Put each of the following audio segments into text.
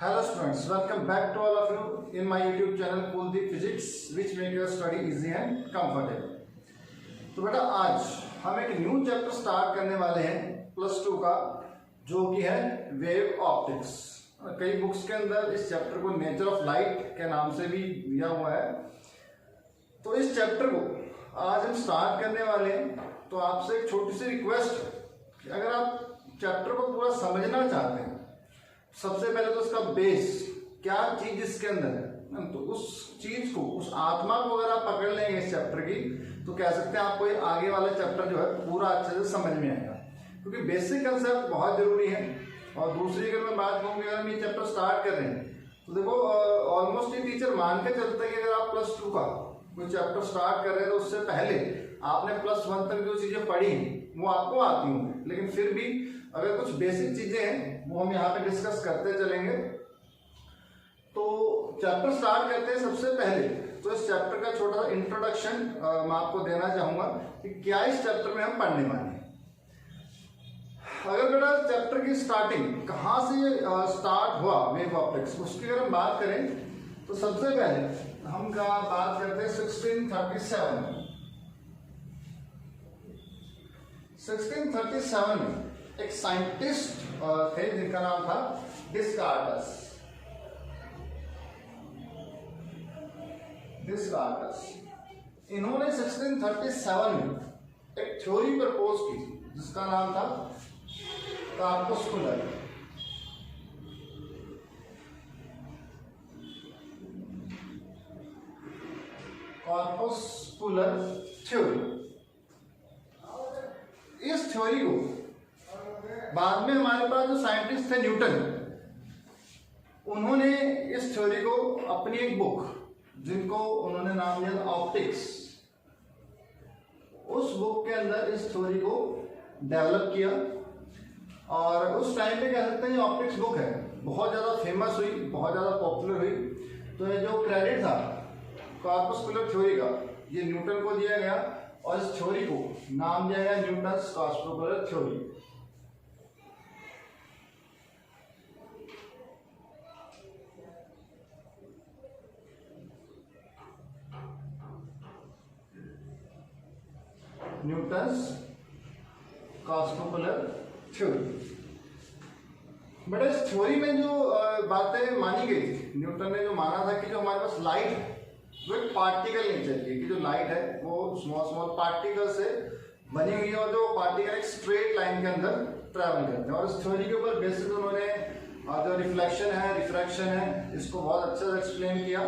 Hello students, welcome back to all of you in my YouTube channel Kuldeep Physics, which make your study easy and comfortable. तो बेटा आज हम एक new chapter start करने वाले हैं +2 का, जो कि है वेव ऑप्टिक्स। कई बुक्स के अंदर इस चैप्टर को नेचर ऑफ लाइट के नाम से भी दिया हुआ है। तो इस चैप्टर को आज हम स्टार्ट करने वाले हैं। तो आपसे एक छोटी सी रिक्वेस्ट है कि अगर आप चैप्टर को पूरा समझना चाहते हैं, सबसे पहले तो उसका बेस क्या चीज इसके अंदर है, तो उस चीज को, उस आत्मा को अगर आप पकड़ लेंगे इस चैप्टर की, तो कह सकते हैं आपको ये आगे वाला चैप्टर जो है पूरा अच्छे से समझ में आएगा, क्योंकि बेसिक कंसेप्ट बहुत जरूरी है। और दूसरी अगर मैं बात कहूँ कि अगर हम ये चैप्टर स्टार्ट कर रहे हैं तो देखो ऑलमोस्ट ये टीचर मान के चलते हैं कि अगर आप +2 का कोई चैप्टर स्टार्ट कर रहे हैं तो उससे पहले आपने +1 तक जो चीजें पढ़ी वो आपको आती होंगी, लेकिन फिर भी अगर कुछ बेसिक चीजें हैं वो हम यहाँ पे डिस्कस करते चलेंगे। तो चैप्टर स्टार्ट करते हैं। सबसे पहले तो इस चैप्टर का छोटा सा इंट्रोडक्शन मैं आपको देना चाहूंगा कि क्या इस चैप्टर में हम पढ़ने वाले हैं। अगर बेटा चैप्टर की स्टार्टिंग कहाँ से स्टार्ट हुआ वेव ऑप्टिक्स, उसकी अगर हम बात करें तो सबसे पहले हम बात करते हैं 1637 में एक साइंटिस्ट थे जिनका नाम था डिस्कार्टस। इन्होंने 1637 में एक थ्योरी प्रपोज की जिसका नाम था कॉर्पस्कुलर थ्योरी। इस थ्योरी को बाद में हमारे पास जो साइंटिस्ट थे न्यूटन, उन्होंने इस थ्योरी को अपनी एक बुक, जिनको उन्होंने नाम दिया ऑप्टिक्स, उस बुक के अंदर इस थ्योरी को डेवलप किया। और उस टाइम पे कह सकते हैं ऑप्टिक्स बुक है बहुत ज़्यादा फेमस हुई, बहुत ज़्यादा पॉपुलर हुई। तो ये जो क्रेडिट था कॉर्पस्कुलर थ्योरी का, ये न्यूटन को दिया गया और इस थ्योरी को नाम दिया गया Newton's corpuscular theory. Newton's corpuscular theory. But इस थ्योरी में जो बातें मानी गई थी, न्यूटन ने जो माना था कि जो हमारे पास लाइट है वो एक पार्टिकल नेचर की, कि जो लाइट है वो स्मॉल पार्टिकल से बनी हुई है और जो पार्टिकल एक स्ट्रेट लाइन के अंदर ट्रैवल करते हैं। और इस थ्योरी के ऊपर बेसिस उन्होंने जो रिफ्लेक्शन है, रिफ्रैक्शन है, इसको बहुत अच्छे से एक्सप्लेन किया।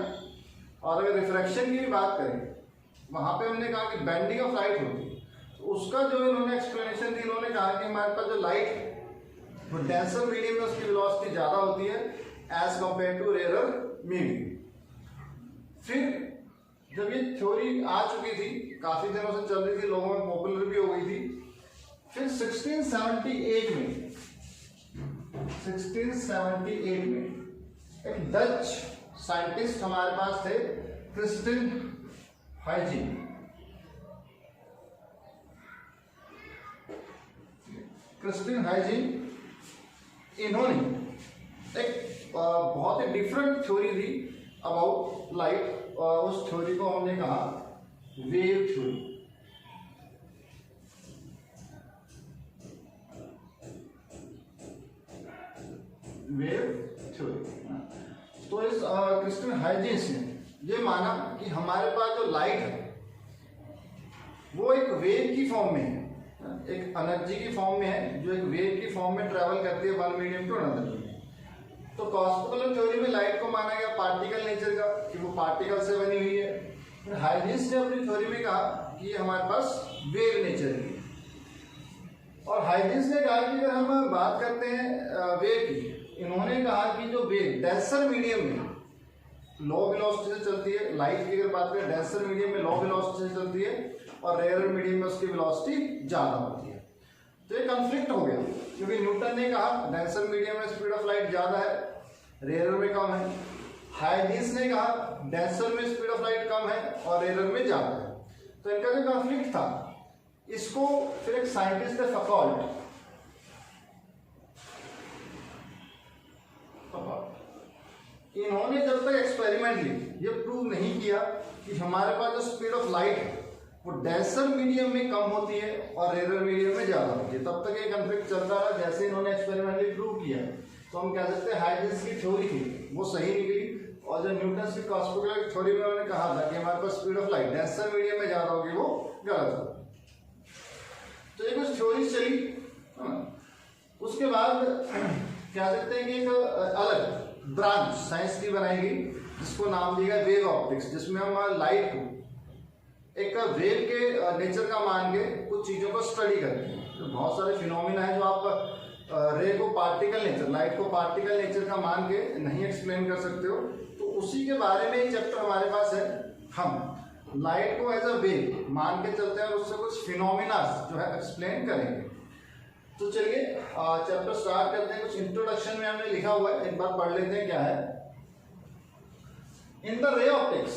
और अगर रिफ्रैक्शन की भी बात करें, वहां पे हमने कहा कि बेंडिंग ऑफ लाइट होती है, तो उसका जो इन्होंने एक्सप्लेनेशन दी, इन्होंने कहा कि हमारे पास जो लाइट है वो डेंसर मीडियम में उसकी वेलोसिटी ज्यादा होती है as compare to rarer medium. फिर जब ये थ्योरी आ चुकी थी, काफी दिनों से चल रही थी, लोगों में पॉपुलर भी हो गई थी, फिर 1678 में एक डच साइंटिस्ट हमारे पास थे, क्रिस्टिन हाइजीन। इन्होंने एक बहुत ही डिफरेंट थ्योरी दी अबाउट लाइट, और उस थ्योरी को हमने कहा वेव थ्योरी। तो इस क्रिस्टिन हाइजीन्स ने ये माना कि हमारे पास जो लाइट है वो एक वेव की फॉर्म में है, एक एनर्जी की फॉर्म में है, जो एक वेव की फॉर्म में ट्रेवल करती है one medium to another medium. तो कॉस्मोकुलर थ्योरी में लाइट को माना गया पार्टिकल नेचर का, कि वो पार्टिकल से बनी हुई है। हाइजीन्स ने अपनी थ्योरी में कहा कि हमारे पास वेव नेचर की। और हाइजीन्स ने कहा कि अगर हम बात करते हैं वेव की, इन्होंने कहा कि जो वेव डेंसर मीडियम में लो वेलोसिटी से चलती है, लाइट की अगर बात करें डेंसर मीडियम में लो वेलोसिटी से चलती है और रेयर मीडियम में उसकी वेलोसिटी ज्यादा होती है। तो ये कॉन्फ्लिक्ट हो गया, क्योंकि न्यूटन ने कहा डेंसर मीडियम में स्पीड ऑफ लाइट ज्यादा है, रेयर में कम है। हाइजीन्स ने कहा डेंसर में स्पीड ऑफ लाइट कम है और रेयर में ज्यादा है। तो इनका जो कॉन्फ्लिक्ट था, इसको फिर एक साइंटिस्ट है फकॉल्ट, कि इन्होंने जब तक एक्सपेरिमेंटली ये प्रूव नहीं किया कि हमारे पास जो स्पीड ऑफ लाइट है वो डेंसर मीडियम में कम होती है और रेयर मीडियम में ज्यादा होती है, तब तक ये कॉन्फ्लिक्ट चलता रहा। जैसे इन्होंने एक्सपेरिमेंटली प्रूव किया तो हम कह सकते हैं हाइजेंस की थ्योरी थी वो सही निकली, और जो न्यूटन की कॉस्मोलॉजी थ्योरी में उन्होंने कहा था कि हमारे पास speed of light denser medium में ज्यादा होगी वो गलत हो। तो ये कुछ थ्योरी चली। उसके बाद कह सकते हैं कि एक अलग ब्रांच साइंस की बनाई गई जिसको नाम दिया गया वेव ऑप्टिक्स, जिसमें हम लाइट को एक वेव के नेचर का मान के कुछ चीजों को स्टडी करते हैं। तो बहुत सारे फिनोमिना है जो आप रे को पार्टिकल नेचर, लाइट को पार्टिकल नेचर का मान के नहीं एक्सप्लेन कर सकते हो, तो उसी के बारे में एक चैप्टर हमारे पास है। हम लाइट को एज अ वेव मान के चलते हैं और उससे कुछ फिनोमिना जो है एक्सप्लेन करेंगे। तो चलिए चैप्टर स्टार्ट करते हैं। कुछ इंट्रोडक्शन में हमने लिखा हुआ है, एक बार पढ़ लेते हैं क्या है। In the ray optics,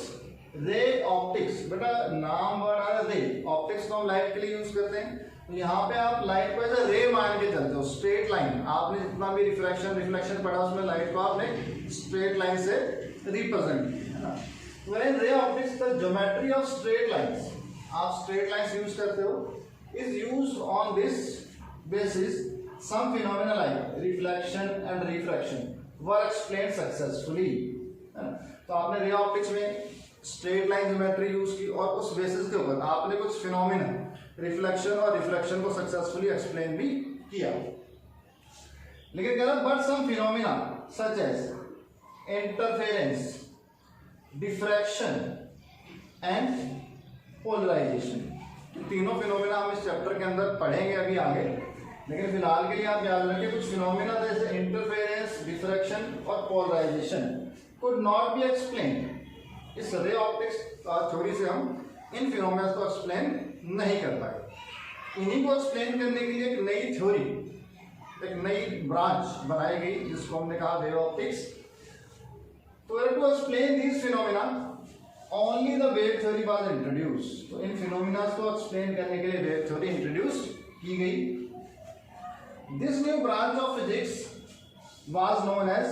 ray optics बेटा नाम वर्ड आ रहा है रे, ऑप्टिक्स को हम लाइट के लिए यूज करते हैं। तो यहाँ पे आप लाइट को एज अ रे मान के चलते हो, स्ट्रेट लाइन। आपने जितना भी रिफ्लेक्शन पढ़ा उसमें लाइट को आपने स्ट्रेट लाइन से रिप्रेजेंट किया। When ray optics, the geometry of straight lines, आप straight lines use करते हो, is used on this basis. Some phenomena like reflection and refraction were explained successfully. तो आपने ray optics में straight line geometry use की और उस basis के ऊपर आपने कुछ phenomena reflection और refraction को successfully explain भी किया। लेकिन कह रहा but some phenomena such as interference, diffraction and polarization, तीनों फिनोमिना हम इस चैप्टर के अंदर पढ़ेंगे अभी आगे। लेकिन फिलहाल के लिए आप याद रखिए कुछ फिनोमिना जैसे इंटरफेरेंस, डिफ्रैक्शन और polarization could not be explain. इस रे ऑप्टिक्स थ्योरी से हम इन फिनोमिना को एक्सप्लेन नहीं कर पाए। इन्हीं को एक्सप्लेन करने के लिए एक नई थ्योरी, एक नई ब्रांच बनाई गई जिसको हमने कहा वेव ऑप्टिक्स। तो to explain these phenomena only the wave theory was introduced। तो इन phenomena को explain करने के लिए wave theory introduce की गई। This new branch of physics was known as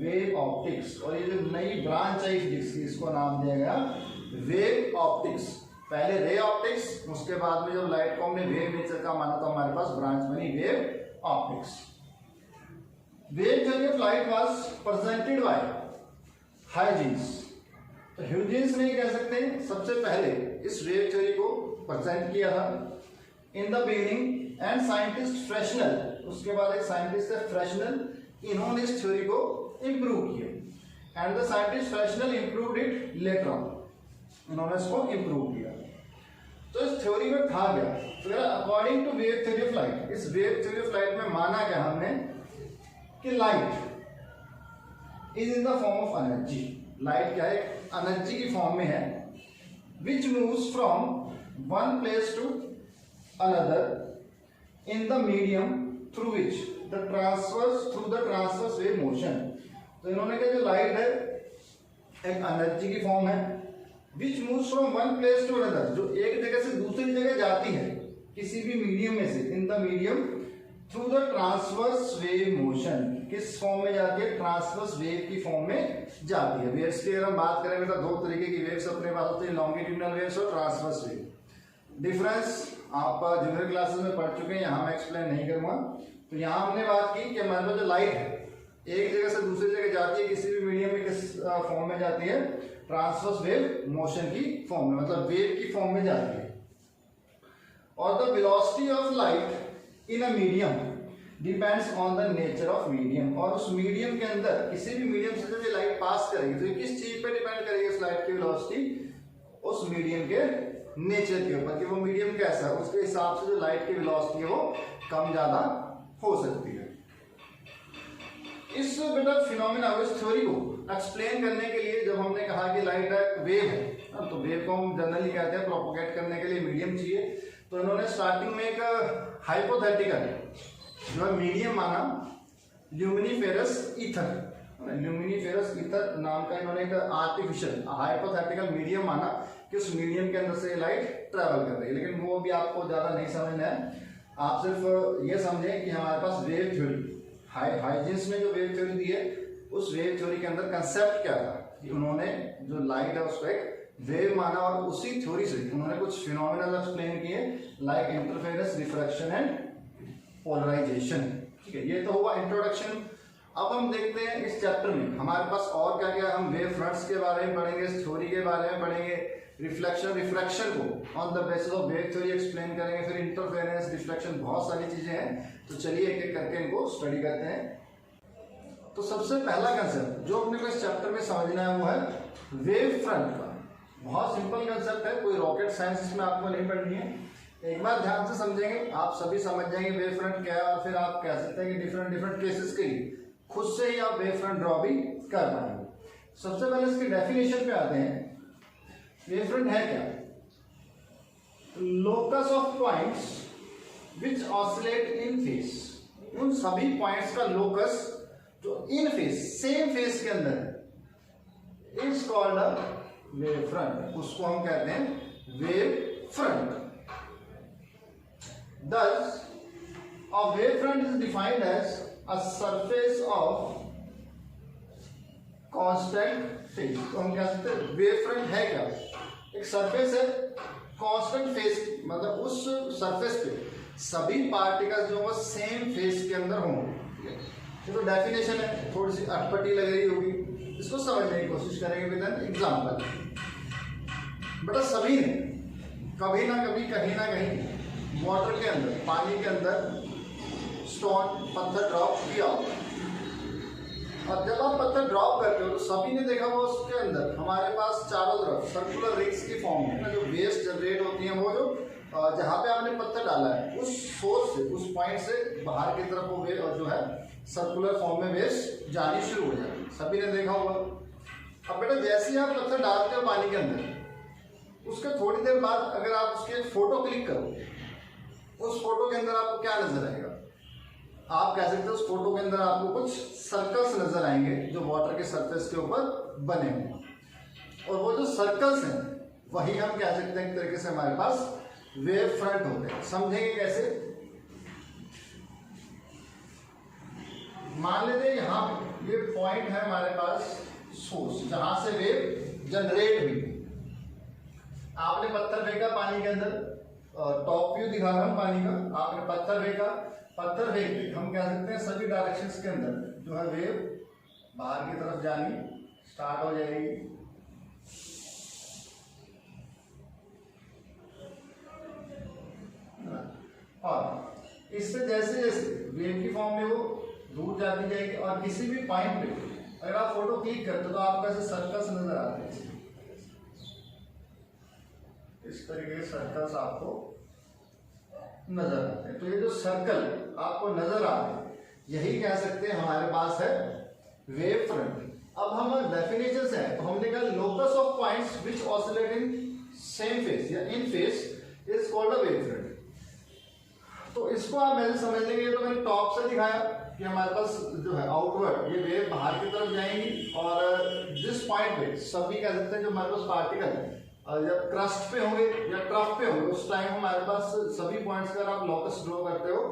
wave optics। और ये जो नई ब्रांच है फिजिक्स की इसको नाम दिया गया wave optics। पहले रे ऑप्टिक्स, उसके बाद में जब लाइट को हमने वेव नेचर का माना तो हमारे पास ब्रांच बनी wave optics. Wave theory of light was presented by Huygens. तो ह्यूजेंस ने कह सकते हैं सबसे पहले इस वेव थ्योरी को प्रेजेंट किया था in the beginning, and scientist Fresnel, उसके बाद एक साइंटिस्ट है फ्रेशनल, इन्होंने इस थ्योरी को इंप्रूव किया। And the scientist Fresnel improved it later on, इन्होंने इसको इंप्रूव किया। तो इस थ्योरी में था क्या, तो according to wave theory of light, इस वेव थ्योरी ऑफ लाइट में माना क्या हमने कि light is in the form of energy. Light क्या है, एनर्जी की फॉर्म में है, which moves from one place to another in the medium through which the transverse wave motion. तो इन्होंने कहा जो लाइट है एक एनर्जी की फॉर्म है, which moves from one place to another, जो एक जगह से दूसरी जगह जाती है किसी भी मीडियम में से, इन the medium through the transverse wave motion. किस फॉर्म में जाती है, ट्रांसवर्स वेव की फॉर्म में जाती है। वेव्स की अगर हम बात करें बेटा दो तरीके की वेव्स अपने पास होती है, लॉन्गिट्यूडिनल वेव्स और ट्रांसवर्स वेव। डिफरेंस आप जूनियर क्लासेस में पढ़ चुके हैं, यहाँ मैं एक्सप्लेन नहीं करूंगा। तो यहाँ हमने बात की कि हमारे पास जो लाइट है एक जगह से दूसरी जगह जाती है, किसी भी मीडियम में किस फॉर्म में जाती है, ट्रांसवर्स वेव मोशन की फॉर्म में, मतलब वेव की फॉर्म में जाती है। और the velocity of light in a medium depends on the nature of medium. और उस मीडियम के अंदर किसी भी मीडियम से जब ये लाइट पास करेगी तो ये किस चीज पे डिपेंड करेगी, इस लाइट की वेलोसिटी उस मीडियम के नेचर के ऊपर कि वो मीडियम कैसा है, उसके हिसाब से जो लाइट की वेलोसिटी है वो कम ज्यादा हो सकती है। इस बेटा फिनोमिना, इस थ्योरी को एक्सप्लेन करने के लिए जब हमने कहा कि लाइट एक वेव है, तो वेव को हम जनरली कहते हैं प्रोपोगेट करने के लिए मीडियम चाहिए। तो इन्होंने स्टार्टिंग में एक हाइपोथेटिकल जो मीडियम माना ल्यूमिनिफेरस ईथर। ल्यूमिनिफेरस ईथर नाम का इन्होंने एक आर्टिफिशियल हाइपोथेटिकल मीडियम माना कि उस मीडियम के अंदर से लाइट ट्रेवल कर रही है। लेकिन वो भी आपको ज्यादा नहीं समझना है, आप सिर्फ ये समझें कि हमारे पास वेव थ्योरी, हाइजेंस ने जो वेव थ्योरी दी है उस वेव थ्योरी के अंदर कंसेप्ट क्या था कि उन्होंने जो लाइट है उसको एक वेव माना और उसी थ्योरी से उन्होंने कुछ फिनोमिनल एक्सप्लेन किए like interference, refraction and polarization. ठीक है, ये तो हुआ इंट्रोडक्शन। अब हम देखते हैं इस चैप्टर में हमारे पास और क्या क्या। हम वेव फ्रंट्स के बारे में पढ़ेंगे, थ्योरी के बारे में पढ़ेंगे, रिफ्रैक्शन को on the basis of wave theory explain करेंगे, फिर इंटरफेरेंस, रिफ्रैक्शन, बहुत सारी चीजें हैं। तो चलिए एक एक करके इनको स्टडी करते हैं। तो सबसे पहला कंसेप्ट जो अपने को इस चैप्टर में समझना है वो है वेव फ्रंट का। बहुत सिंपल कंसेप्ट है, कोई रॉकेट साइंस इसमें आपको नहीं पढ़नी है। एक बार ध्यान से समझेंगे आप सभी समझ जाएंगे वेव फ्रंट क्या है, और फिर आप कह सकते हैं कि डिफरेंट केसेस के लिए खुद से ही आप वेव फ्रंट ड्रॉ भी कर पाएंगे। सबसे पहले इसकी डेफिनेशन पे आते हैं। वेव फ्रंट है क्या? Locus of points which oscillate in face. उन सभी पॉइंट्स का लोकस जो इन फेस, सेम फेस के अंदर है, is called a wave front. उसको हम कहते हैं wave front. Thus, a wave front is defined as a surface of constant phase। तो हम कह सकते हैं वेव फ्रंट है क्या? एक सरफेस है कांस्टेंट फेस, मतलब उस सरफेस पे सभी पार्टिकल्स जो है सेम फेस के अंदर होंगे। ये तो डेफिनेशन है, थोड़ी सी अटपटी लग रही होगी, इसको समझने की कोशिश करेंगे विद एन एग्जांपल। बेटा सभी ने कभी ना कभी कहीं ना कहीं वाटर के अंदर, पानी के अंदर स्टोन, पत्थर ड्रॉप किया। और जब आप पत्थर ड्रॉप करते हो तो सभी ने देखा वो उसके अंदर हमारे पास चारों तरफ सर्कुलर रिंग्स की फॉर्म में जो वेव्स जनरेट होती हैं, वो जो जहाँ पे आपने पत्थर डाला है उस सोर्स से, उस पॉइंट से बाहर की तरफ वो वेव जो है सर्कुलर फॉर्म में वेव्स जानी शुरू हो जाती है। सभी ने देखा होगा। अब बेटा जैसे ही आप पत्थर डालते हो पानी के अंदर, उसके थोड़ी देर बाद अगर आप उसके फोटो क्लिक करोगे, उस फोटो के अंदर आपको क्या नजर आएगा? आप कह सकते हो उस फोटो के अंदर आपको कुछ सर्कल्स नजर आएंगे जो वाटर के सरफेस के ऊपर बने हुए, और वो जो सर्कल्स हैं वही हम कह सकते हैं एक तरीके से हमारे पास वेव फ्रंट होते हैं। समझेंगे कैसे? मान लेते हैं यहाँ पे ये पॉइंट है हमारे पास सोर्स, जहां से वेव जनरेट हुई। आपने पत्थर फेंका पानी के अंदर, टॉप व्यू दिखा रहा हूं पानी का। आपने पत्थर फेंका, पत्थर फेंक के हम कह सकते हैं सभी डायरेक्शंस के अंदर जो है वेव बाहर की तरफ जानी स्टार्ट हो जाएगी। और इससे जैसे जैसे वेव की फॉर्म में वो दूर जाती जाएगी, और किसी भी पॉइंट पे अगर आप फोटो क्लिक करते हो तो आपको ऐसे सर्कल्स नजर आते हैं। इस तरीके के सर्कल्स आपको नजर आते हैं। तो ये जो सर्कल आपको नजर आते हैं, यही कह सकते हैं हमारे पास है वेव फ्रंट। अब हम डेफिनेशन से हैं, तो हमने कहा locus of points which oscillate in same phase या in phase is called a wave front. तो इसको आप ऐसे समझ लेंगे, तो मैंने टॉप से दिखाया कि हमारे पास जो है आउटवर्ड ये वेव बाहर की तरफ जाएंगी, और जिस पॉइंट पे सभी कह सकते हैं जो हमारे पास पार्टिकल है जब क्रस्ट पे होंगे या ट्रफ पे होंगे, उस टाइम हमारे पास सभी पॉइंट्स का आप लोकस ड्रॉ करते हो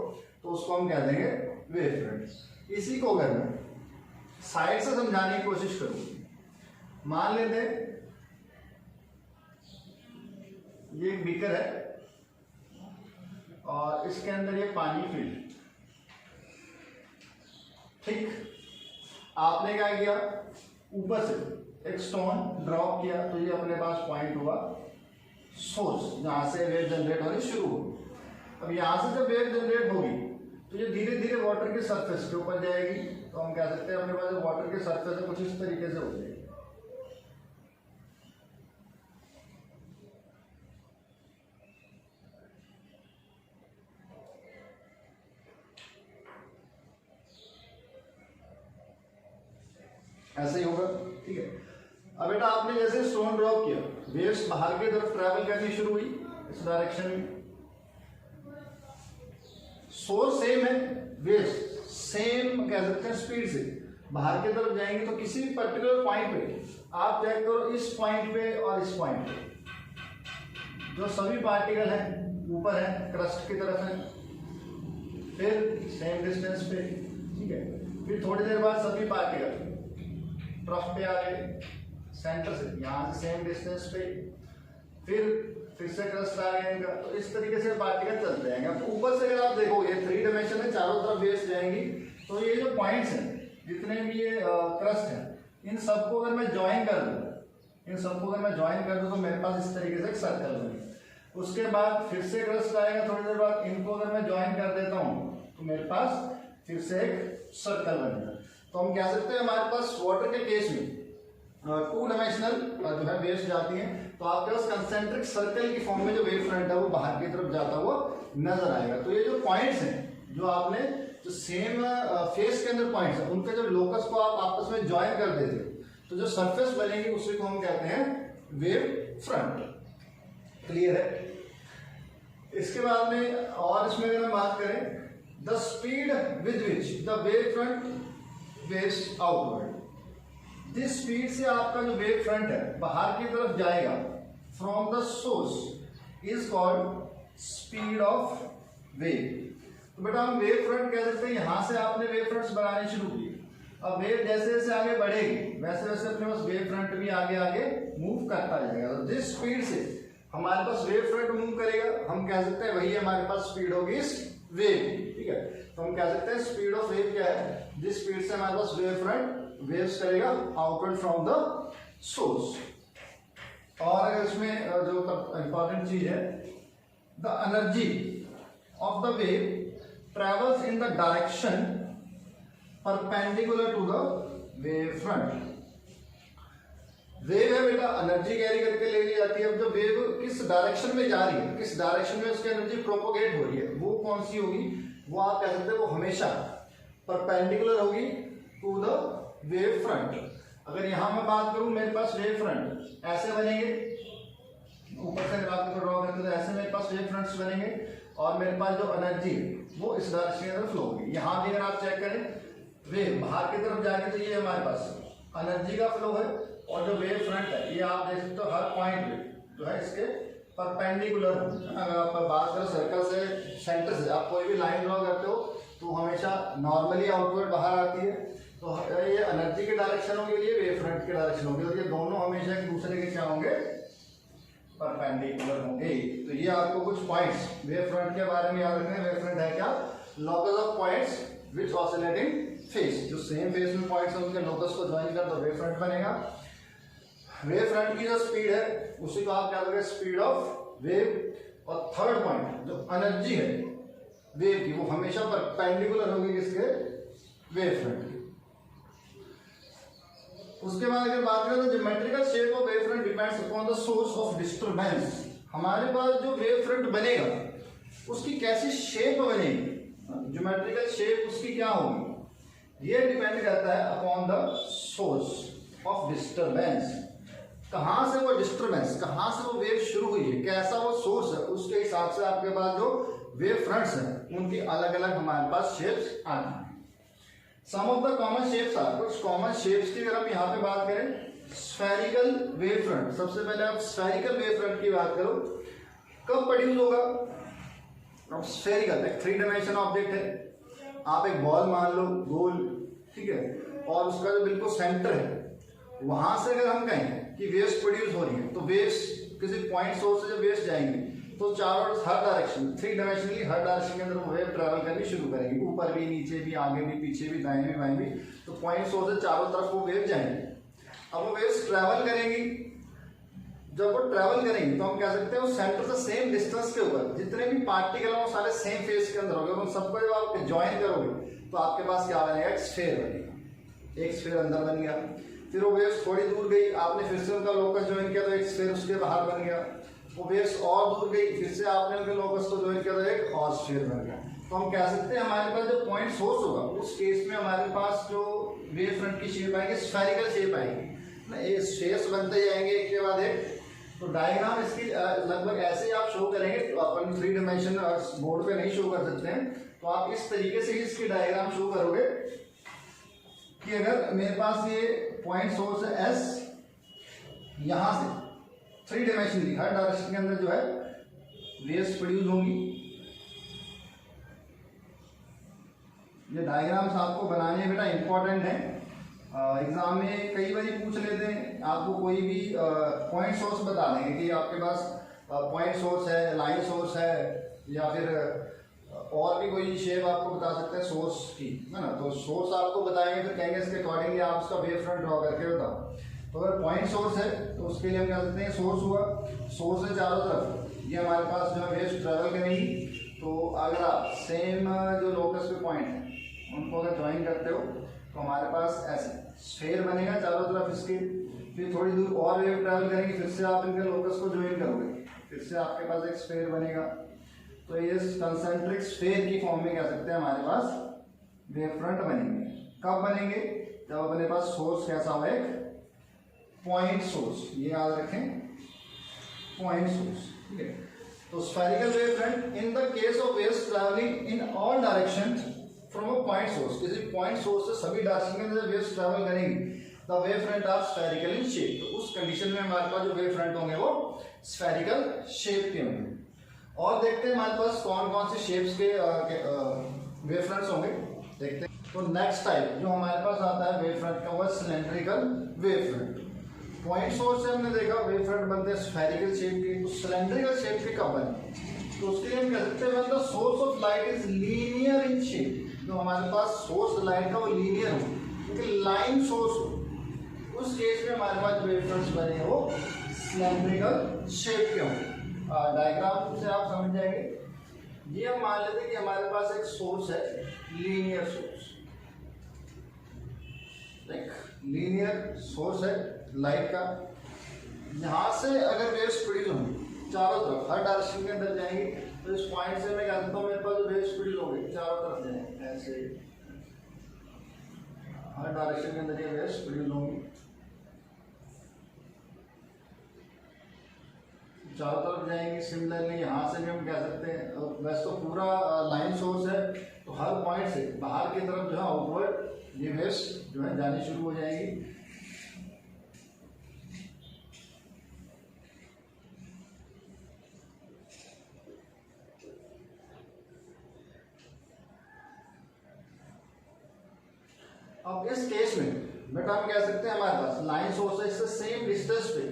तो उसको हम कह देंगे वेव फ्रंट। इसी को अगर मैं साइड से समझाने की कोशिश करूं, मान लेते हैं ये एक बीकर है और इसके अंदर ये पानी फिल, ठीक। आपने क्या किया, ऊपर से एक स्टोन ड्रॉप किया, तो ये अपने पास पॉइंट हुआ सोर्स, जहां से वेव जनरेट होनी शुरू हो। अब यहां से जब वेव जनरेट होगी तो ये धीरे धीरे वाटर के सरफेस के ऊपर जाएगी। तो हम कह सकते हैं अपने पास जो वाटर के सरफेस है कुछ इस तरीके से हो जाएगी। ऐसे ही होगा, ठीक है। अब बेटा आपने जैसे स्टोन ड्रॉप किया, वेव्स बाहर की तरफ ट्रैवल करनी शुरू हुई इस डायरेक्शन में। सोर्स सेम है, वेव्स सेम कह सकते हैं स्पीड से बाहर की तरफ जाएंगे। तो किसी पर्टिकुलर पॉइंट पे आप चेक करो, इस पॉइंट पे और इस पॉइंट पे जो सभी पार्टिकल हैं ऊपर है, क्रस्ट की तरफ है, फिर सेम डिस्टेंस पे, ठीक है। फिर थोड़ी देर बाद सभी पार्टिकल ट्रफ पे आ गए, सेंटर से यहाँ से सेम डिस्टेंस पे, फिर से क्रस्ट आ गया इनका। तो इस तरीके से पार्टिकल चलते हैं। अब ऊपर से अगर आप देखो ये 3 डायमेंशन में चारों तरफ वेव्स जाएंगी, तो ये जो पॉइंट्स हैं जितने भी ये क्रस्ट है, इन सबको अगर मैं ज्वाइन कर दूँ, तो मेरे पास इस तरीके से एक सर्कल बनेगा। उसके बाद फिर से क्रस्ट आएगा थोड़ी देर बाद, इनको अगर मैं ज्वाइन कर देता हूँ तो मेरे पास फिर से एक सर्कल बनेगा। तो हम कह सकते हैं हमारे पास वाटर के केस में 2 डायमेंशनल जो है वेव्स जाती हैं, तो आपके पास कंसेंट्रिक सर्कल की फॉर्म में जो वेव फ्रंट है वो बाहर की तरफ जाता हुआ नजर आएगा। तो ये जो पॉइंट्स हैं जो आपने जो सेम फेस के अंदर पॉइंट्स हैं, उनके जब लोकस को आप आपस में ज्वाइन कर देते हो तो जो सरफेस बनेगी उसी को हम कहते हैं वेव फ्रंट। क्लियर है? इसके बाद में और इसमें अगर हम बात करें, the speed with which the wave front waves outward, जिस स्पीड से आपका जो वेव फ्रंट है बाहर की तरफ जाएगा from the source is called speed of wave. तो बेटा हम वेव फ्रंट कह सकते हैं, यहां से आपने वेव फ्रंट्स बनाने शुरू किए, अब वेव जैसे जैसे आगे बढ़ेगी वैसे वैसे अपने पास वेव फ्रंट भी आगे आगे मूव करता जाएगा। तो जिस स्पीड से हमारे पास वेव फ्रंट मूव करेगा हम कह सकते हैं वही हमारे पास स्पीड होगी इस वेव की। ठीक है, तो हम कह सकते हैं स्पीड ऑफ वेव क्या है, जिस स्पीड से हमारे पास वेव फ्रंट वेव्स करेगा आउटवर्ड फ्रॉम द सोर्स। और अगर इसमें जो इंपॉर्टेंट चीज है, the energy of the wave travels in the direction perpendicular to the wave front. Wave है बेटा, एनर्जी कैरी करके ले ली जाती है। अब जो वेव किस डायरेक्शन में जा रही है, किस डायरेक्शन में उसकी एनर्जी प्रोपोगेट हो रही है, वो कौन सी होगी, वो आप कह सकते हैं वो हमेशा परपेंडिकुलर होगी टू द वेव फ्रंट। अगर यहां मैं बात करूं, मेरे पास वेव फ्रंट ऐसे बनेंगे, ऊपर से ग्राफ को ड्रॉ करते तो ऐसे मेरे पास वेव फ्रंट्स बनेंगे, और मेरे पास जो एनर्जी वो इस डायरेक्शन की तरफ फ्लो होगी। यहां भी अगर आप चेक करें, वेव बाहर की तरफ जाएगी तो ये हमारे पास एनर्जी का फ्लो है, और जो वेव फ्रंट है ये आप देख सकते हो हर पॉइंट पे जो है इसके परपेंडिकुलर। अगर आप बात करें सर्कल से, सेंटर से आप कोई भी लाइन ड्रॉ करते हो तो हमेशा नॉर्मली आउटवर्ड बाहर आती है, तो ये एनर्जी की डायरेक्शन होगी, ये वेव फ्रंट की डायरेक्शन होगी, और ये दोनों हमेशा एक दूसरे के क्या होंगे, परपेंडिकुलर होंगे। तो ये आपको कुछ पॉइंट्स वेव फ्रंट के बारे में याद रखना है। वेव फ्रंट है क्या, locus of points which oscillating face, जो सेम फेस में पॉइंट्स हैं उनके लोकस को ज्वाइन कर तो वेव फ्रंट बनेगा। वेव फ्रंट की जो स्पीड है उसी को आप क्या करोगे, स्पीड ऑफ वेव। और थर्ड पॉइंट जो एनर्जी है वेव की, वो हमेशा परपेंडिकुलर होगी किसके, वेव फ्रंट की। उसके बाद अगर बात करें तो geometrical shape of wave front depends upon the source of disturbance. हमारे पास जो वेव फ्रंट बनेगा उसकी कैसी शेप बनेगी, ज्योमेट्रिकल शेप उसकी क्या होगी, ये डिपेंड करता है upon the source of disturbance. कहां से वो डिस्टरबेंस, कहां से वो वेव शुरू हुई है, कैसा वो सोर्स है, उसके हिसाब से आपके पास जो वेव फ्रंट्स हैं उनकी अलग अलग हमारे पास शेप्स आती हैं। Some of the common shapes are, कुछ कॉमन शेप्स की अगर हम यहाँ पे बात करें, स्फेरिकल वेव फ्रंट। सबसे पहले आप स्फेरिकल वेव फ्रंट की बात करो, कब प्रोड्यूस होगा। अब स्फेरिकल एक 3 डायमेंशन ऑब्जेक्ट है, आप एक बॉल मान लो गोल, ठीक है, और उसका जो बिल्कुल सेंटर है वहां से अगर हम कहें कि वेव्स प्रोड्यूस हो रही है, तो वेव्स किसी पॉइंट सोर्स से जब वेव्स जाएंगी तो चारों हर डायरेक्शन 3 डायमेंशनली हर डायरेक्शन के अंदर वो वेव ट्रैवल करनी शुरू करेंगी, ऊपर भी, नीचे भी, आगे भी, पीछे भी, दाएं भी, बाएं भी। तो पॉइंट सोर्स से चारों तरफ वो वेव जाएंगे। अब वो वेव्स ट्रैवल करेंगी, जब वो ट्रैवल करेंगे तो हम कह सकते हैं वो सेंटर से सेम डिस्टेंस के ऊपर जितने भी पार्टिकल हैं वो सारे सेम फेस के अंदर होंगे, उन सबको जब आप ज्वाइन करोगे तो आपके पास क्या बनेगा, एक स्फीयर बनेगा। एक स्फीयर अंदर बन गया, फिर वो वेव्स थोड़ी दूर गई, आपने फिर से उनका लोकस ज्वाइन किया तो एक स्फीयर उसके बाहर बन गया, वो वेव्स और दूर गई, फिर से आपने उनके लोकस को ज्वाइन किया तो एक और स्फीयर बन गया। तो हम कह सकते हैं हमारे पास जो पॉइंट सोर्स होगा उस केस में हमारे पास जो वेव फ्रंट की शेप आएगी स्फेरिकल शेप आएगी ना, ये शेप्स बनते जाएंगे एक के बाद एक। तो डायग्राम इसकी लगभग ऐसे ही आप शो करेंगे, तो अपन 3 डायमेंशन बोर्ड पे नहीं शो कर सकते हैं, तो आप इस तरीके से ही इसकी डायग्राम शो करोगे कि अगर मेरे पास ये पॉइंट सोर्स है एस, यहां से 3 डायमेंशन की हर डायरेक्शन के अंदर जो है वेव्स प्रोड्यूस होंगी। ये डायग्राम्स आपको बनाने बेटा इंपॉर्टेंट है, एग्जाम में कई बार पूछ लेते हैं, आपको कोई भी पॉइंट सोर्स बता देंगे कि आपके पास पॉइंट सोर्स है, लाइन सोर्स है, या फिर और भी कोई शेप आपको बता सकते हैं सोर्स की, है ना। तो सोर्स आपको बताएंगे, फिर कहेंगे इसके अकॉर्डिंगली आप उसका वेव फ्रंट ड्रॉ करके बताओ। तो अगर पॉइंट सोर्स है तो उसके लिए हम कह सकते हैं सोर्स हुआ, सोर्स है चारों तरफ, ये हमारे पास जो है वेव्स ट्रेवल करेंगी। तो अगर आप सेम जो लोकस पे पॉइंट है उनको अगर ज्वाइन करते हो तो हमारे पास ऐसे स्फीयर बनेगा चारों तरफ इसके, फिर थोड़ी दूर और वेव ट्रेवल करेंगे, फिर से आप इनके लोकस को ज्वाइन करोगे, फिर से आपके पास एक स्फीयर बनेगा। तो ये कंसेंट्रिक स्फीयर की फॉर्म में कह सकते हैं हमारे पास वेव फ्रंट बनेंगे। कब बनेंगे? जब अपने पास सोर्स कैसा हो, एक पॉइंट सोर्स, ये याद रखें, पॉइंट सोर्स, ठीक है। तो spherical wave front in the case of waves travelling in all direction from a point source, किसी पॉइंट सोर्स से सभी डायरेक्शन के अंदर वेव्स ट्रैवल करेंगी, the wave front are spherical in shape. तो उस कंडीशन में हमारे पास जो वेव फ्रंट होंगे वो स्फेरिकल शेप के होंगे। और देखते हैं हमारे पास कौन कौन से शेप्स के वेव फ्रंट्स होंगे, देखते हैं। तो नेक्स्ट टाइप जो हमारे पास आता है वेव फ्रंट का वो cylindrical wave front. Point source से हमने देखा वेव फ्रंट बनते हैं स्फेरिकल शेप के, तो सिलेंड्रिकल शेप के कब बने? तो उसके लिए हम कह सकते हैं the source of light is linear in shape. जो हमारे पास सोर्स लाइट का वो लीनियर हो, क्योंकि लाइन सोर्स हो, उस केस में हमारे पास वेव फ्रंट्स बने वो सिलेंड्रिकल शेप के होंगे। डायग्राम से आप समझ जाएंगे। ये हम मान लेते हैं कि हमारे पास एक सोर्स है, लीनियर सोर्स, एक लीनियर सोर्स है लाइट का। यहां से अगर वेव्स प्रोड्यूस होंगी चारों तरफ, हर डायरेक्शन के अंदर जाएंगी, तो इस पॉइंट से मैं कहता हूं मेरे पास जो वेव्स प्रोड्यूस होंगे चारों तरफ जाएंगे, ऐसे हर डायरेक्शन के अंदर ये वेव्स प्रोड्यूस होंगी, चारों तरफ जाएंगे। सिमिलरली यहाँ से भी हम कह सकते हैं, वैसे तो पूरा लाइन सोर्स है, तो हर पॉइंट से बाहर की तरफ जो है आउटवर्ड ये वेव्स जो है जानी शुरू हो जाएंगी। अब इस केस में बेटा हम कह सकते हैं हमारे पास लाइन सोर्स से सेम डिस्टेंस पे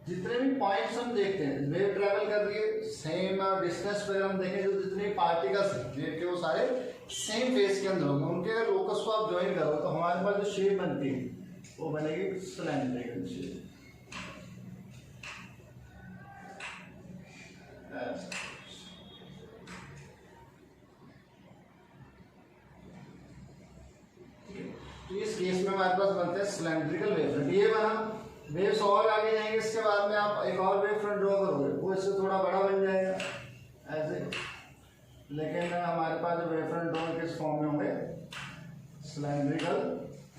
जितने भी पॉइंट्स हम देखते हैं, वेव ट्रैवल कर रही है सेम डिस्टेंस पे, हम देखें जो जितने पार्टिकल्स हैं वेव के वो सारे सेम फेस के अंदर होंगे, उनके अगर लोकस को आप ज्वाइन करो तो हमारे पास जो शेप बनती है वो बनेगी सिलेंड्रिकल शेप। तो इस केस में हमारे पास बनते हैं सिलेंड्रिकल वेव फ्रंट। ये बना, वेव्स और आगे जाएंगे, इसके बाद में आप एक और वेव फ्रंट ड्रॉ करोगे, वो इससे थोड़ा बड़ा बन जाएगा ऐसे। लेकिन हमारे पास जो वेव फ्रंट ड्रॉ किस फॉर्म में होंगे? Cylindrical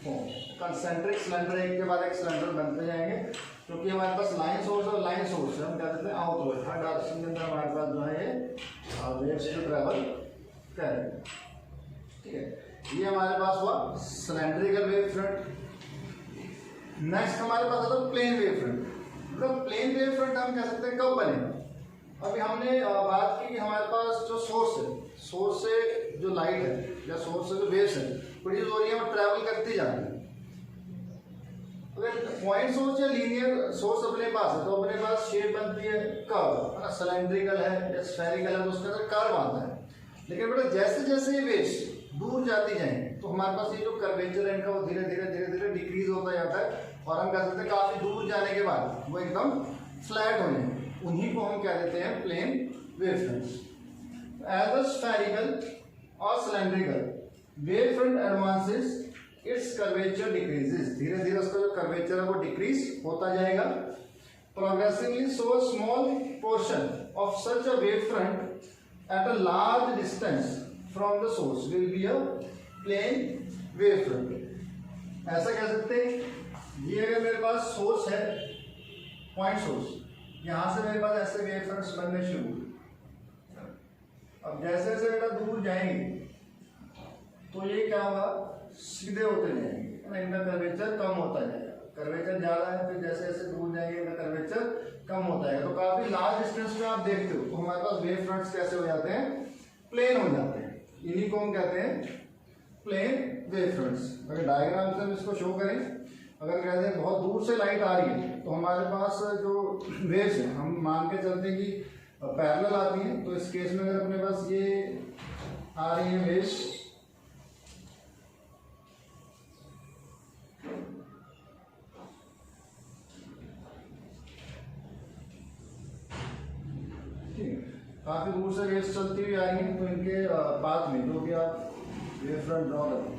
form. कंसेंट्रिक सिलेंडर एक के बाद एक सिलेंडर बनते जाएंगे, क्योंकि हमारे पास लाइन सोर्स और लाइन सोर्स हम क्या कहते हैं आउटवर्ड, हर डायरेक्शन के अंदर हमारे पास जो है ये वेव्स जो ट्रैवल करेंगे, ठीक है। ये हमारे पास हुआ सिलेंड्रिकल वेव फ्रंट। नेक्स्ट हमारे पास आता है प्लेन वेव फ्रंट। मतलब प्लेन वेव फ्रंट हम कह सकते हैं कब बने? अभी हमने बात की कि हमारे पास जो सोर्स है, सोर्स से जो लाइट है या सोर्स से जो वेव्स है प्रोड्यूस हो रही है, वो ट्रैवल करती जा रही है। अगर पॉइंट सोर्स या लीनियर सोर्स अपने पास है तो अपने पास शेप बनती है कर्व, है ना, सिलेंड्रिकल है या स्फेरिकल है तो उसके अंदर कर्व आता है। लेकिन बेटा जैसे जैसे ये वेव्स दूर जाती जाएंगे तो हमारे पास ये जो कर्वेचर है इनका वो धीरे धीरे डिक्रीज होता जाता है, और हम कह सकते हैं काफी दूर जाने के बाद वो एकदम फ्लैट हो जाएंगे। उन्हीं को हम कह देते हैं plane wave fronts. As a spherical और cylindrical wave front advances its curvature decreases, धीरे धीरे उसका जो कर्वेचर है वो डिक्रीज होता जाएगा। Progressively so small portion of such a wave front at a large distance from the source will be a plane wave front. ऐसा कह सकते हैं, ये अगर मेरे पास सोर्स है पॉइंट सोर्स, यहां से मेरे पास ऐसे वेव फ्रंट्स बनने शुरू, अब जैसे जैसे बेटा दूर जाएंगे तो ये क्या होगा, सीधे होते जाएंगे, इनका कर्वेचर कम होता जाएगा। कर्वेचर ज्यादा है, फिर जैसे जैसे दूर जाएंगे इनका कर्वेचर कम होता है। तो काफी लार्ज डिस्टेंस में आप देखते हो तो हमारे पास वेव फ्रंट्स कैसे हो जाते हैं, प्लेन हो जाते हैं। इन्हीं को हम कहते हैं प्लेन वेव फ्रंट्स। अगर डायग्राम से हम इसको शो करें, अगर कहते हैं बहुत दूर से लाइट आ रही है तो हमारे पास जो वेव्स है हम मान के चलते हैं कि पैरेलल आती हैं। तो इस केस में अगर अपने पास ये आ रही है वेव्स, काफी दूर से वेव्स चलती हुई आ रही हैं, तो इनके पाथ में जो भी आप वेव फ्रंट ड्रॉ करें,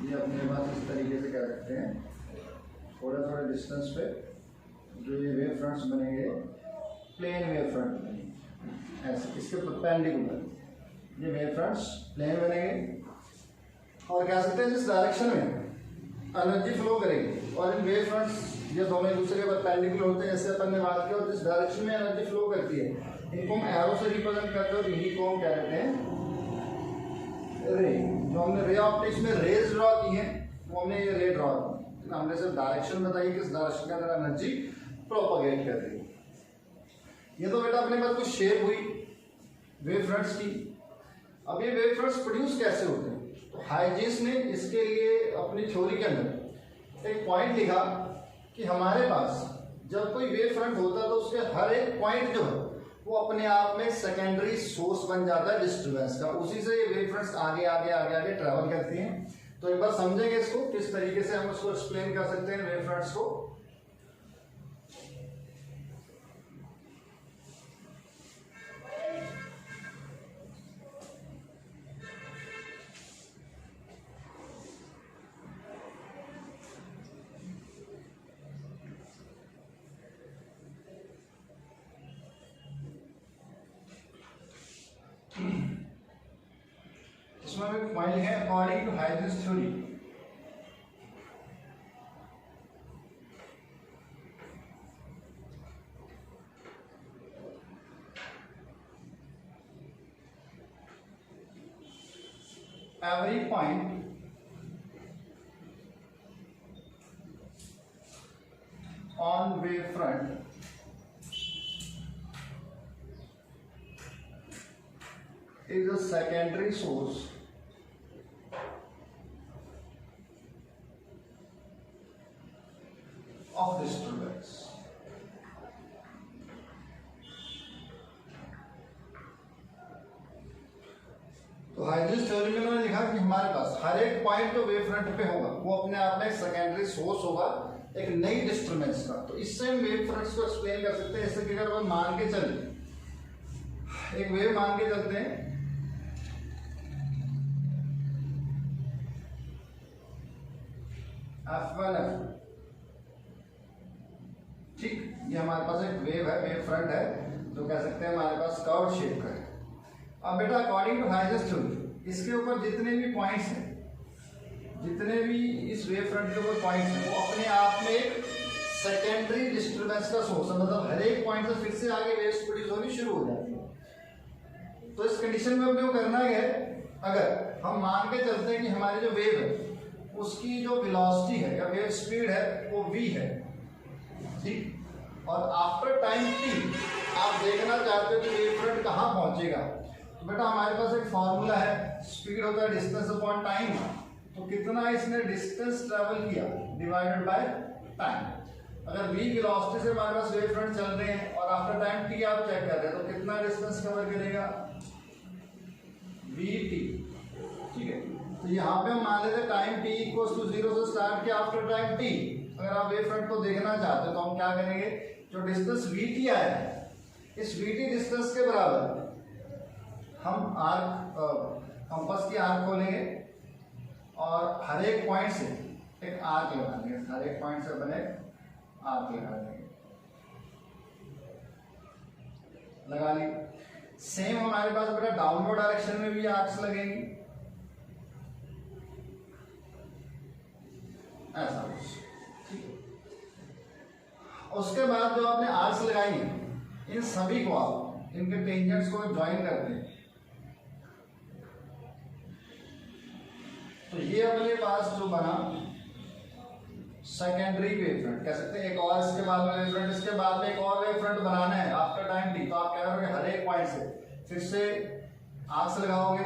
ये अपने पास इस तरीके से कह सकते हैं, थोड़े थोड़े डिस्टेंस पे जो ये वेव फ्रंट्स बनेंगे प्लेन वेव फ्रंट बनेंगे ऐसे, इसके परपेंडिकुलर ये वेव फ्रंट्स प्लेन बनेंगे। और कह सकते हैं जिस डायरेक्शन में एनर्जी फ्लो करेगी, और इन वेव फ्रंट्स ये दोनों एक दूसरे के परपेंडिकुलर होते हैं, जैसे अपन ने बात किया, और जिस डायरेक्शन में एनर्जी फ्लो करती है इनको हम एरो से रिप्रेजेंट करते हैं, और इन्हीं को हम क्या कहते हैं रे। जो हमने रे ऑप्टिक्स में रेज ड्रॉ की है वो हमने ये रे ड्रॉ की, हमने सिर्फ डायरेक्शन बताई किस डायरेक्शन के अंदर एनर्जी प्रोपगेट कर रही है। ये तो बेटा अपने पास कुछ शेप हुई वेव फ्रंट्स की। अब ये वेव फ्रंट्स प्रोड्यूस कैसे होते हैं, तो हाइजेंस ने इसके लिए अपनी थ्योरी के अंदर एक पॉइंट लिखा कि हमारे पास जब कोई वेव फ्रंट होता है तो उसके हर एक पॉइंट जो है वो अपने आप में सेकेंडरी सोर्स बन जाता है डिस्टर्बेंस का, उसी से ये वेव फ्रंट्स आगे आगे आगे आगे ट्रैवल करती हैं। तो एक बार समझेंगे इसको किस तरीके से हम उसको एक्सप्लेन कर सकते हैं वेव फ्रंट्स को। इसमें एक पॉइंट है according to Huygens theory, every point on wave front is a secondary source of disturbance. तो हाइजेंस थ्योरी में उन्होंने लिखा कि हमारे पास हर एक पॉइंट जो वेव फ्रंट पे होगा वो अपने आप में एक सेकेंडरी सोर्स होगा एक नई डिस्टर्बेंस का। तो इससे हम वेव फ्रंट्स को एक्सप्लेन कर सकते हैं। जैसे कि अगर हम मान के चले, एक वेव मान के चलते हैं, F1F, ठीक, ये हमारे पास एक वेव है, वेव फ्रंट है, जो कह सकते हैं हमारे पास कर्व शेप का है। अब बेटा अकॉर्डिंग टू हाइजेंस थ्योरी इसके ऊपर जितने भी पॉइंट्स हैं, जितने भी इस वेव फ्रंट के ऊपर पॉइंट्स हैं, वो अपने आप में एक सेकेंडरी डिस्टर्बेंस का सोर्स है। मतलब हर एक पॉइंट से फिर से आगे वेव्स प्रोड्यूस होनी शुरू हो जाती है। तो इस कंडीशन में अपने को करना है, अगर हम मान के चलते हैं कि हमारी जो वेव है उसकी जो वेलोसिटी है या वेव स्पीड है वो v है, ठीक, और आफ्टर टाइम t आप देखना चाहते हो कि वेव फ्रंट कहाँ पहुंचेगा, तो बेटा हमारे पास एक फॉर्मूला है, स्पीड होता है डिस्टेंस अपॉन टाइम। तो कितना इसने डिस्टेंस ट्रेवल किया डिवाइडेड बाय टाइम। अगर v वेलोसिटी से हमारे पास वेव फ्रंट चल रहे हैं और आफ्टर टाइम t आप चेक कर रहे हैं तो कितना डिस्टेंस कवर करेगा, vt, ठीक है। तो यहाँ पे हम मान लेते हैं टाइम t इक्वल्स टू 0 से स्टार्ट किया आफ्टर टाइम t। अगर आप वेव फ्रंट को देखना चाहते हो तो हम क्या करेंगे, जो डिस्टेंस vt आया है इस vt डिस्टेंस के बराबर हम आर्क कंपास की आर्क खोलेंगे और हर एक पॉइंट से एक आर्क लगा देंगे, हर एक पॉइंट से बने आर्क लगा देंगे, लगा ली। सेम हमारे पास बेटा डाउनवर्ड डायरेक्शन में भी आर्क्स लगेंगी, ऐसा कुछ। उसके बाद जो आपने आर्क्स लगाई हैं इन सभी को आप इनके टेंजेंट्स को ज्वाइन करते हैं, तो ये अपने पास जो बना सेकेंडरी वेव फ्रंट कह सकते हैं। एक और इसके बाद में वेव फ्रंट, इसके बाद में एक और वेव फ्रंट बनाना है आफ्टर टाइम t। तो आप क्या करोगे, हर एक पॉइंट से फिर से आर्क्स लगाओगे,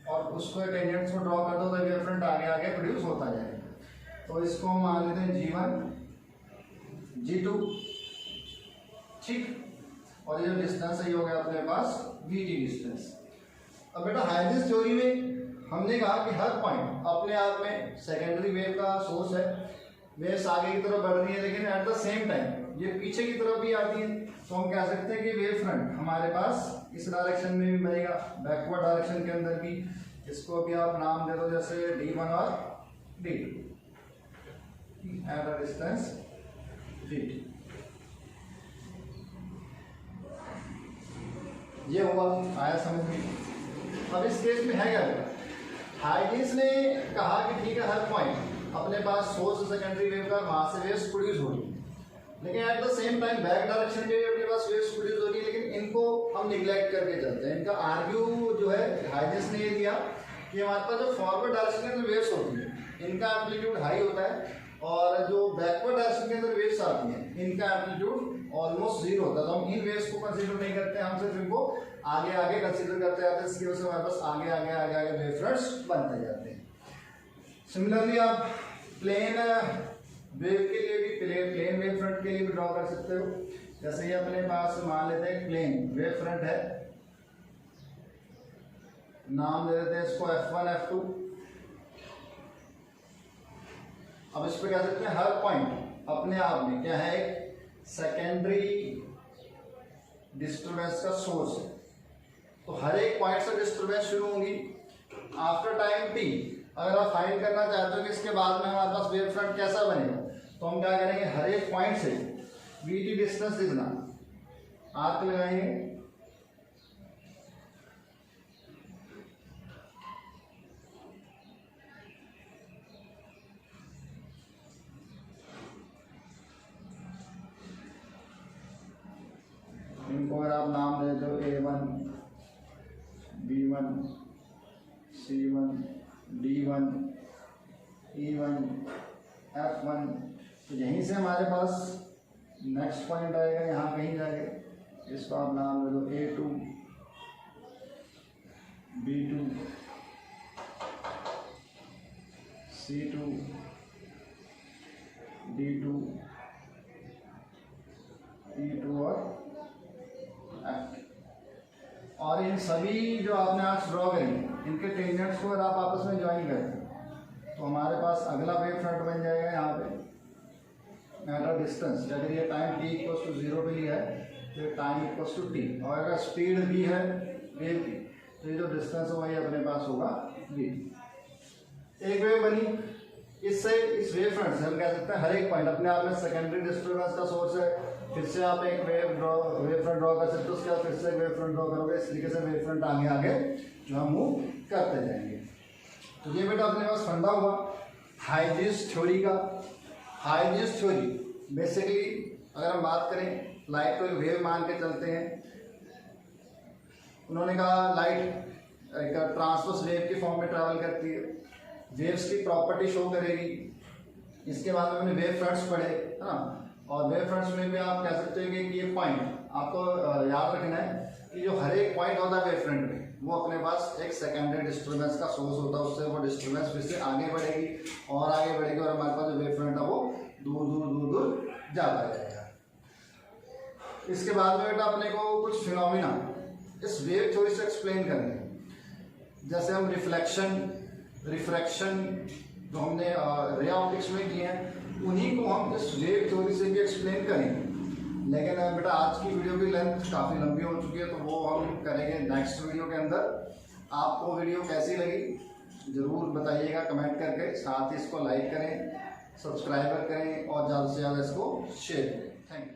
और उसको टेंजेंट्स को ड्रॉ कर दो तो वेव फ्रंट आगे आगे प्रोड्यूस होता जाएगा। तो इसको हम मान लेते हैं G1 G2, ठीक। और ये जो डिस्टेंस है ये हो गया अपने पास VT डिस्टेंस। अब बेटा हाइजेंस थ्योरी में हमने कहा कि हर पॉइंट अपने आप में सेकेंडरी वेव का सोर्स है, वेव्स आगे की तरफ बढ़ रही है, लेकिन एट द सेम टाइम ये पीछे की तरफ भी आती है। तो हम कह सकते हैं कि वेव फ्रंट हमारे पास इस डायरेक्शन में भी बनेगा, बैकवर्ड डायरेक्शन के अंदर भी। इसको भी आप नाम दे दो जैसे D1 और D2 at a distance VT। ये हुआ, आया समझ में। अब इस केस में है क्या, हाइजेंस ने कहा कि ठीक है हर पॉइंट अपने पास सोर्स सेकेंडरी वेव का, वहां से वेव्स प्रोड्यूस हो रही है, लेकिन at the same time back direction में भी अपने पास वेव्स प्रोड्यूस हो रही है, लेकिन इनको हम निगलेक्ट करके चलते हैं। इनका आर्ग्यू जो है हाइजेंस ने ये दिया कि हमारे पास जो फॉरवर्ड डायरेक्शन के अंदर वेव्स होती है इनका एम्पलीट्यूड हाई होता है, और जो बैकवर्ड डायरेक्शन के अंदर वेव्स आती हैं इनका एम्पलीट्यूड ऑलमोस्ट जीरो होता है। तो हम इन वेव्स को कंसीडर नहीं करते, हम सिर्फ इनको आगे आगे कंसीडर करते जाते हैं। इसकी वजह से हमारे पास आगे आगे आगे आगे वेव फ्रंट्स बनते जाते हैं। सिमिलरली आप प्लेन वेव के लिए भी प्लेन वेव फ्रंट के लिए भी ड्रॉ कर सकते हो। जैसे ये अपने पास मान लेते हैं प्लेन वेव फ्रंट है, नाम दे देते हैं इसको F1 F2। अब इस पे कह सकते हैं हर पॉइंट अपने आप में क्या है, एक सेकेंडरी डिस्टर्बेंस का सोर्स है। तो हर एक पॉइंट से डिस्टर्बेंस शुरू होंगी आफ्टर टाइम t। अगर आप फाइंड करना चाहते हो कि इसके बाद में हमारे पास वेव फ्रंट कैसा बनेगा, तो हम क्या करेंगे, हर एक पॉइंट से VT डिस्टेंस इतना आर्क लगाएंगे, इनको अगर आप नाम दे दो A1 B1 C1 D1 E1 F1, तो यहीं से हमारे पास नेक्स्ट पॉइंट आएगा, यहाँ कहीं जाके इसको आप नाम दे दो A2 B2 C2 D2 E2 और इन सभी जो आपने आर्क्स ड्रॉ करेंगे इनके टेंजेंट्स को अगर आप आपस में ज्वाइन करते हैं तो हमारे पास अगला वेव फ्रंट बन जाएगा यहाँ पे एट अ डिस्टेंस। अगर ये टाइम t इक्वल्स टू 0 पे लिया है तो ये टाइम इक्वल्स टू t, और अगर स्पीड v है वेव की तो ये जो डिस्टेंस है वही अपने पास होगा v। एक वेव बनी, इससे इस वेव फ्रंट से हम कह सकते हैं हर एक पॉइंट अपने आप में सेकेंडरी डिस्टर्बेंस का सोर्स है। फिर से आप एक वेव फ्रंट ड्रॉ कर सकते हो, उसके बाद फिर से वेव फ्रंट ड्रॉ करोगे, इस तरीके से वेव फ्रंट आगे आगे जो हम मूव करते जाएंगे। तो ये बेटा अपने पास फंडा हुआ हाइजेंस थ्योरी का। हाइजेंस थ्योरी बेसिकली अगर हम बात करें लाइट को वेव मान के चलते हैं। उन्होंने कहा लाइट एक ट्रांसवर्स वेव की फॉर्म में ट्रैवल करती है, वेव्स की प्रॉपर्टी शो करेगी। इसके बाद में हमने वेव फ्रंट्स पढ़े, है ना, और वेव फ्रंट्स में भी आप कह सकते हैं कि ये पॉइंट आपको याद रखना है कि जो हर एक पॉइंट होता है वेव फ्रंट में वो अपने पास एक सेकेंडरी डिस्टर्बेंस का सोर्स होता है। उससे वो डिस्टर्बेंस फिर से आगे बढ़ेगी और आगे बढ़ेगी और हमारे पास जो वेव फ्रंट है वो दूर दूर दूर दूर जाता जाएगा। इसके बाद में बेटा अपने को कुछ फिनोमिना इस वेव थ्योरी से एक्सप्लेन करने हैं। जैसे हम रिफ्रैक्शन जो हमने रे ऑप्टिक्स में किए हैं उन्हीं को हम इस वेव थ्योरी से भी एक्सप्लेन करेंगे। लेकिन बेटा आज की वीडियो की लेंथ काफ़ी लंबी हो चुकी है तो वो हम करेंगे नेक्स्ट वीडियो के अंदर। आपको वीडियो कैसी लगी ज़रूर बताइएगा कमेंट करके, साथ ही इसको लाइक करें, सब्सक्राइब करें और ज़्यादा से ज़्यादा इसको शेयर करें। Thank you.